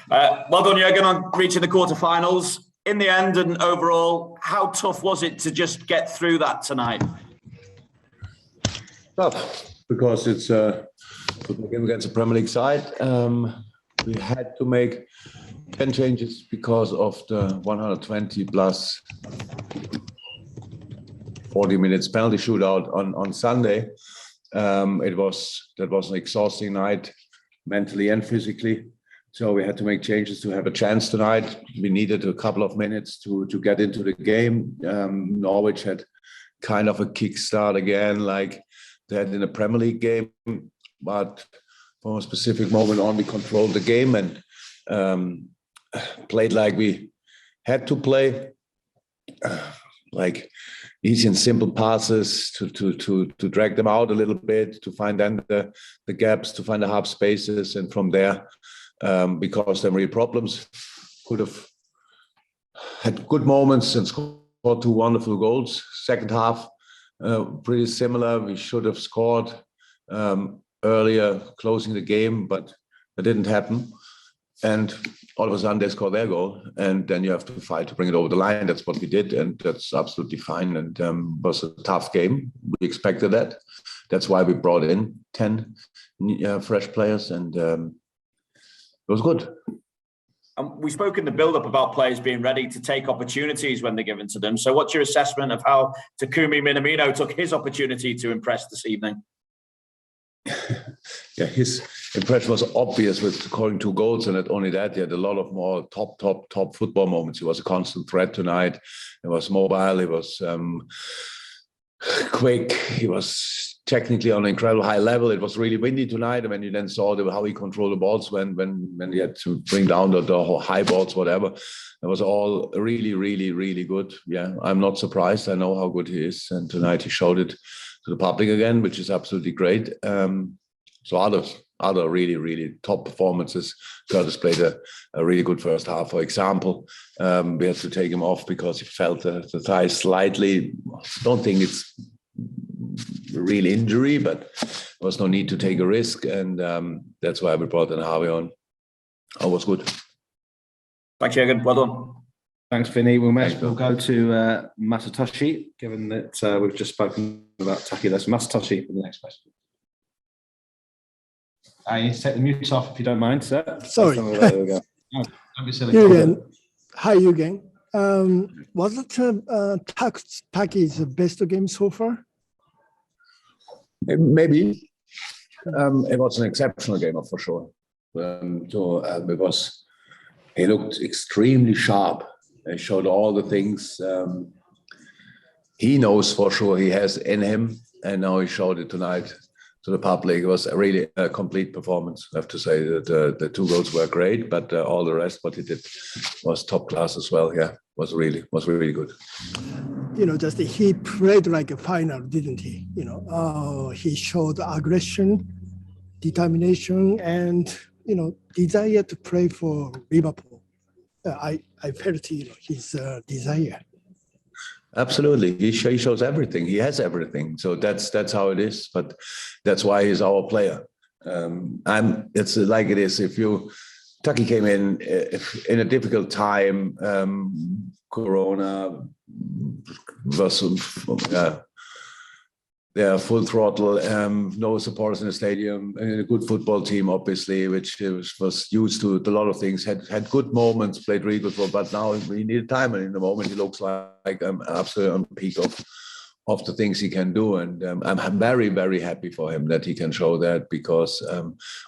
Well done, Jurgen, on reaching the quarterfinals. In the end and overall, how tough was it to just get through that tonight? Tough, because it's a game against a Premier League side. We had to make 10 changes because of the 120 plus 40 minutes penalty shootout on Sunday. That was an exhausting night, mentally and physically. So we had to make changes to have a chance tonight. We needed a couple of minutes to get into the game. Norwich had kind of a kickstart again, like they had in a Premier League game. But from a specific moment on, we controlled the game and played like we had to play, like easy and simple passes to drag them out a little bit, to find then the gaps, to find the half spaces, and from there. Because there were real problems, could have had good moments and scored 2 wonderful goals. Second half, pretty similar. We should have scored earlier, closing the game, but it didn't happen. And all of a sudden they score their goal, and then you have to fight to bring it over the line. That's what we did, and that's absolutely fine. And was a tough game. We expected that. That's why we brought in 10 fresh players, and it was good. We spoke in the build-up about players being ready to take opportunities when they're given to them. So what's your assessment of how Takumi Minamino took his opportunity to impress this evening? Yeah, his impression was obvious with scoring 2 goals, and not only that, he had a lot of more top football moments. He was a constant threat tonight. He was mobile. He was quick. He was technically on an incredible high level. It was really windy tonight, and when you then saw how he controlled the balls when he had to bring down the high balls, whatever, it was all really, really, really good. Yeah, I'm not surprised. I know how good he is, and tonight he showed it to the public again, which is absolutely great. So other really, really top performances. Curtis played a really good first half. For example, we had to take him off because he felt the thigh slightly. I don't think it's a real injury, but there was no need to take a risk, and that's why we brought in Harvey on. It was good. Thanks, Jürgen. Well done. Thanks, Vinny. We'll go to Masatoshi, given that we've just spoken about Taki. That's Masatoshi for the next question. I need to take the mute off if you don't mind, sir. Sorry. There we go. Oh, don't be silly. Jürgen. Hi, Jürgen. Was it Taki's best game so far? Maybe. It was an exceptional game, for sure. He looked extremely sharp. He showed all the things he knows for sure he has in him, and now he showed it tonight to the public. It was really a complete performance. I have to say that the 2 goals were great, but all the rest, what he did, was top class as well. Yeah, was really good. Just he played like a final, didn't he? He showed aggression, determination, and desire to play for Liverpool. I felt his desire. Absolutely, he shows everything. He has everything. So that's how it is. But that's why he's our player. It's like it is. Taki came in a difficult time. Corona was full throttle. No supporters in the stadium. A good football team, obviously, which was used to a lot of things. Had good moments, played really good football. But now he needed time, and in the moment he looks like absolutely on the peak of the things he can do. And I'm very, very happy for him that he can show that, because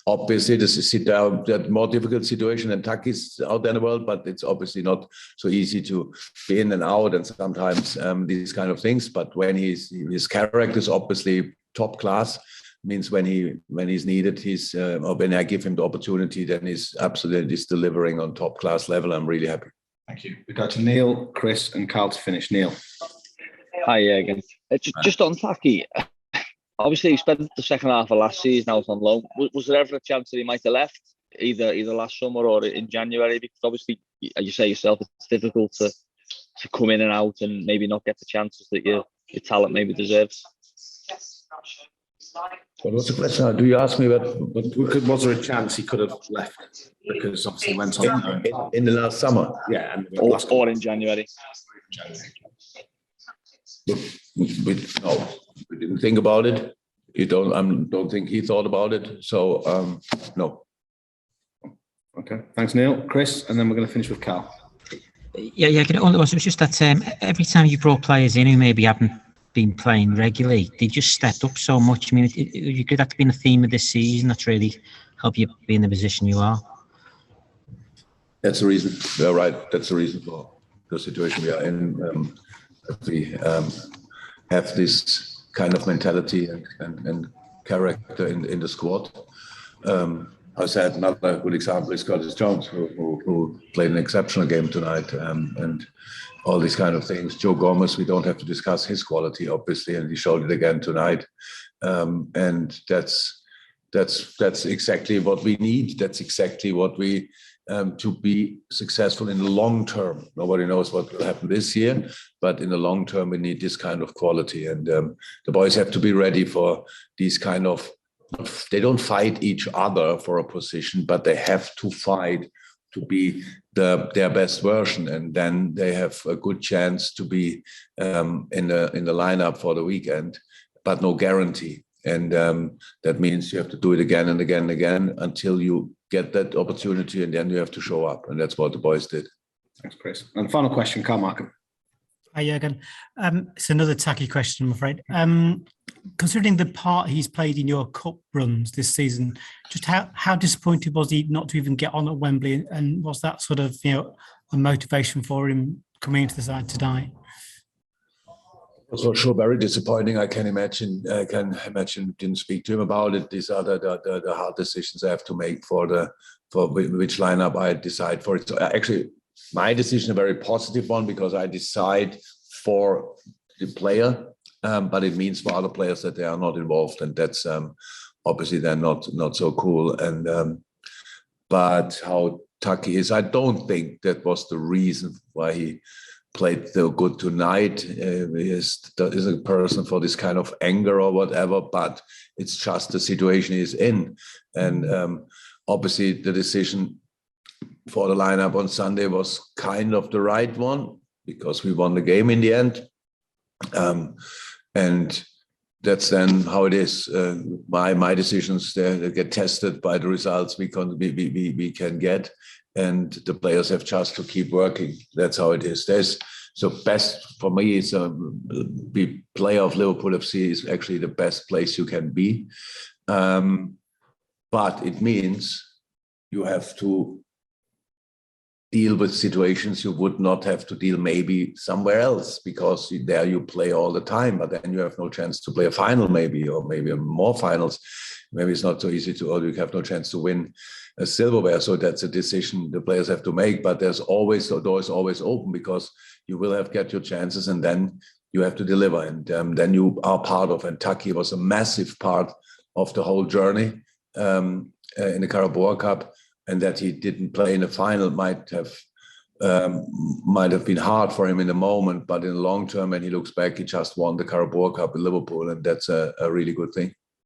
obviously this is a more difficult situation than Taki's out there in the world, but it's obviously not so easy to be in and out, and sometimes these kind of things. But when his character is obviously top class, means when he's needed, or when I give him the opportunity, then he's absolutely delivering on top class level. I'm really happy. Thank you. We go to Neil, Chris, and Carl to finish. Neil. Hi, again. Just on Taki, obviously he spent the second half of last season out on loan. Was there ever a chance that he might have left either last summer or in January? Because obviously, as you say yourself, it's difficult to come in and out and maybe not get the chances that your talent maybe deserves. What was the question? Do you ask me Was there a chance he could have left? Because obviously he went on in the last summer? yeah, and or in January. No, we didn't think about it. You don't think he thought about it. So no. Okay, thanks, Neil. Chris, and then we're going to finish with Carl. Yeah. It was just that every time you brought players in who maybe haven't been playing regularly, they just stepped up so much. I mean, you could have been a theme of this season that's really helped you be in the position you are. That's the reason. You're right. That's the reason for the situation we are in. We have this kind of mentality and character in the squad. I said another good example is Curtis Jones, who played an exceptional game tonight, and all these kind of things. Joe Gomez, we don't have to discuss his quality, obviously, and he showed it again tonight. And that's exactly what we need. That's exactly what we to be successful in the long term. Nobody knows what will happen this year, but in the long term, we need this kind of quality. And the boys have to be ready for these kind of. They don't fight each other for a position, but they have to fight to be their best version, and then they have a good chance to be in the lineup for the weekend, but no guarantee. And that means you have to do it again and again and again until you get that opportunity, and then you have to show up, and that's what the boys did. Thanks, Chris. And final question, Carl Markham. Hi, Jürgen. It's another tacky question, I'm afraid. Considering the part he's played in your cup runs this season, just how disappointed was he not to even get on at Wembley, and was that sort of a motivation for him coming into the side tonight? For sure, very disappointing. I can imagine. Didn't speak to him about it. These are the hard decisions I have to make for which lineup I decide for it. So actually, my decision is a very positive one because I decide for the player, but it means for other players that they are not involved, and that's obviously then not so cool. And but how Taki is, I don't think that was the reason why he played so good tonight. He is a person for this kind of anger or whatever, but it's just the situation he's in. And obviously the decision for the lineup on Sunday was kind of the right one because we won the game in the end. And that's then how it is. My decisions, they get tested by the results we can get. And the players have just to keep working. That's how it is. So best for me is be player of Liverpool FC is actually the best place you can be. But it means you have to deal with situations you would not have to deal maybe somewhere else because there you play all the time, but then you have no chance to play a final maybe, or maybe more finals. Maybe it's not so easy or you have no chance to win a silverware. So that's a decision the players have to make, but the door is always open because you will get your chances and then you have to deliver. And then you are part of, and Taki was a massive part of the whole journey in the Carabao Cup. And that he didn't play in the final might have been hard for him in the moment, but in the long term, when he looks back, he just won the Carabao Cup in Liverpool, and that's a really good thing.